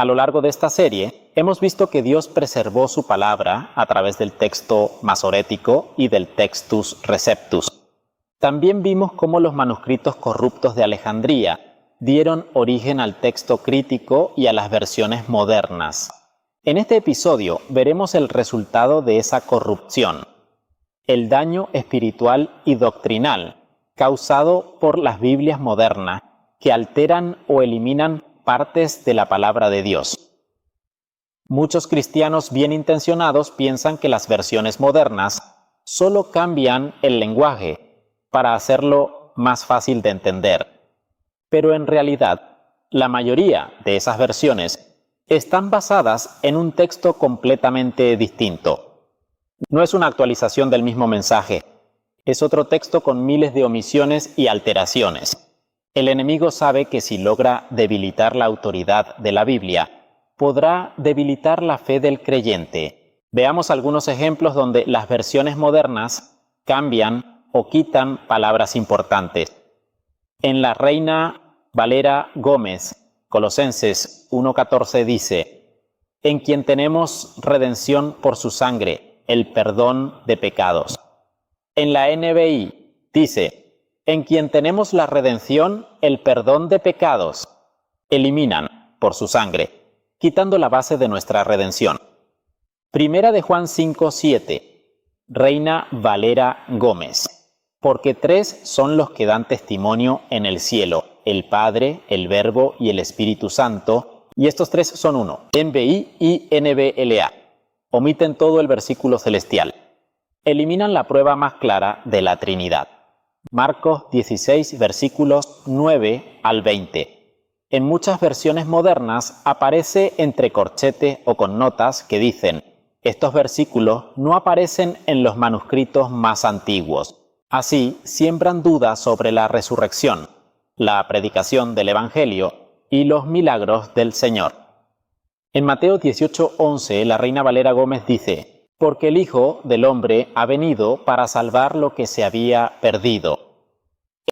A lo largo de esta serie, hemos visto que Dios preservó su palabra a través del texto masorético y del Textus Receptus. También vimos cómo los manuscritos corruptos de Alejandría dieron origen al texto crítico y a las versiones modernas. En este episodio veremos el resultado de esa corrupción, el daño espiritual y doctrinal causado por las Biblias modernas que alteran o eliminan partes de la palabra de Dios. Muchos cristianos bien intencionados piensan que las versiones modernas solo cambian el lenguaje para hacerlo más fácil de entender. Pero en realidad, la mayoría de esas versiones están basadas en un texto completamente distinto. No es una actualización del mismo mensaje, es otro texto con miles de omisiones y alteraciones. El enemigo sabe que si logra debilitar la autoridad de la Biblia, podrá debilitar la fe del creyente. Veamos algunos ejemplos donde las versiones modernas cambian o quitan palabras importantes. En la Reina Valera Gómez, Colosenses 1:14 dice: en quien tenemos redención por su sangre, el perdón de pecados. En la NBI dice: en quien tenemos la redención, el perdón de pecados. Eliminan por su sangre, quitando la base de nuestra redención. Primera de Juan 5:7, Reina Valera Gómez. Porque tres son los que dan testimonio en el cielo: el Padre, el Verbo y el Espíritu Santo, y estos tres son uno. NBI y NBLA. Omiten todo el versículo celestial. Eliminan la prueba más clara de la Trinidad. Marcos 16, versículos 9 al 20. En muchas versiones modernas aparece entre corchete o con notas que dicen: estos versículos no aparecen en los manuscritos más antiguos. Así siembran dudas sobre la resurrección, la predicación del Evangelio y los milagros del Señor. En Mateo 18:11, la Reina Valera Gómez dice: porque el Hijo del Hombre ha venido para salvar lo que se había perdido.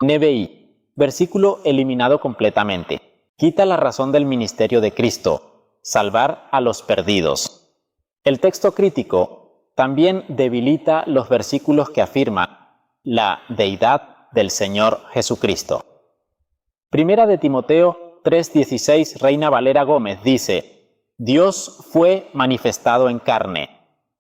NBI, versículo eliminado completamente. Quita la razón del ministerio de Cristo: salvar a los perdidos. El texto crítico también debilita los versículos que afirman la deidad del Señor Jesucristo. Primera de Timoteo 3:16, Reina Valera Gómez dice: Dios fue manifestado en carne.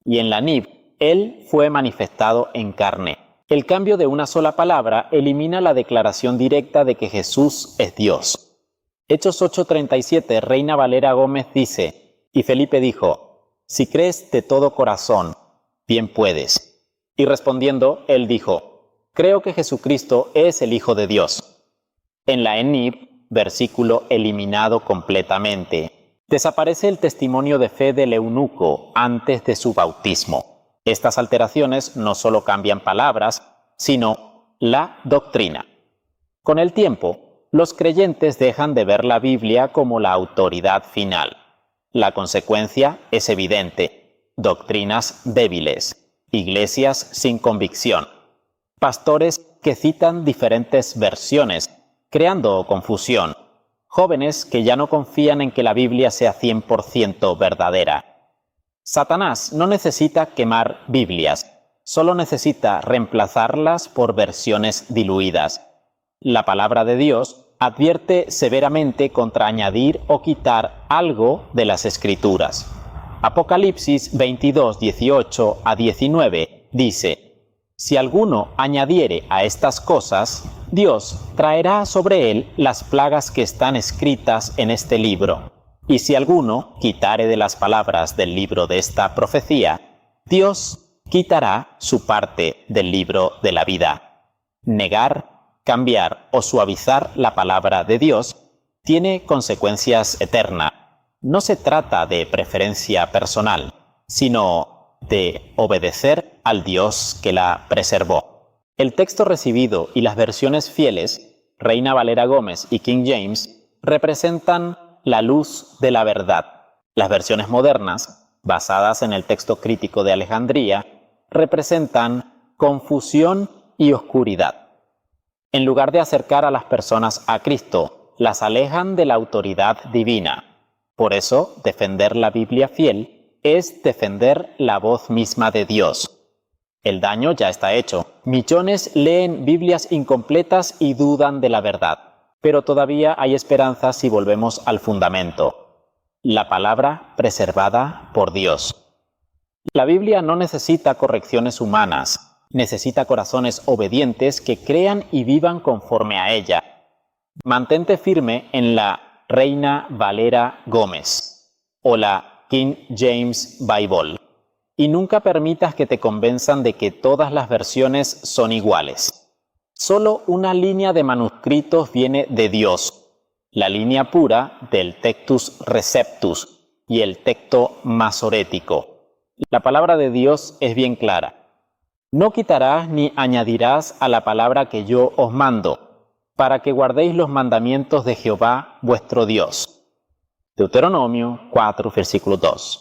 Y en la NIV, Él fue manifestado en carne. El cambio de una sola palabra elimina la declaración directa de que Jesús es Dios. Hechos 8:37, Reina Valera Gómez dice: y Felipe dijo: si crees de todo corazón, bien puedes. Y respondiendo, él dijo: creo que Jesucristo es el Hijo de Dios. En la NIV, versículo eliminado completamente. Desaparece el testimonio de fe del eunuco antes de su bautismo. Estas alteraciones no solo cambian palabras, sino la doctrina. Con el tiempo, los creyentes dejan de ver la Biblia como la autoridad final. La consecuencia es evidente: doctrinas débiles, iglesias sin convicción, pastores que citan diferentes versiones, creando confusión. Jóvenes que ya no confían en que la Biblia sea 100% verdadera. Satanás no necesita quemar Biblias, solo necesita reemplazarlas por versiones diluidas. La palabra de Dios advierte severamente contra añadir o quitar algo de las Escrituras. Apocalipsis 22, 18 a 19 dice: si alguno añadiere a estas cosas, Dios traerá sobre él las plagas que están escritas en este libro. Y si alguno quitare de las palabras del libro de esta profecía, Dios quitará su parte del libro de la vida. Negar, cambiar o suavizar la palabra de Dios tiene consecuencias eternas. No se trata de preferencia personal, sino de obedecer al Dios que la preservó. El texto recibido y las versiones fieles, Reina Valera Gómez y King James, representan la luz de la verdad. Las versiones modernas, basadas en el texto crítico de Alejandría, representan confusión y oscuridad. En lugar de acercar a las personas a Cristo, las alejan de la autoridad divina. Por eso, defender la Biblia fiel es defender la voz misma de Dios. El daño ya está hecho. Millones leen Biblias incompletas y dudan de la verdad. Pero todavía hay esperanza si volvemos al fundamento. La palabra preservada por Dios. La Biblia no necesita correcciones humanas. Necesita corazones obedientes que crean y vivan conforme a ella. Mantente firme en la Reina Valera Gómez o la King James Bible. Y nunca permitas que te convenzan de que todas las versiones son iguales. Solo una línea de manuscritos viene de Dios, la línea pura del Textus Receptus y el texto masorético. La palabra de Dios es bien clara. No quitarás ni añadirás a la palabra que yo os mando, para que guardéis los mandamientos de Jehová vuestro Dios. Deuteronomio 4, versículo 2.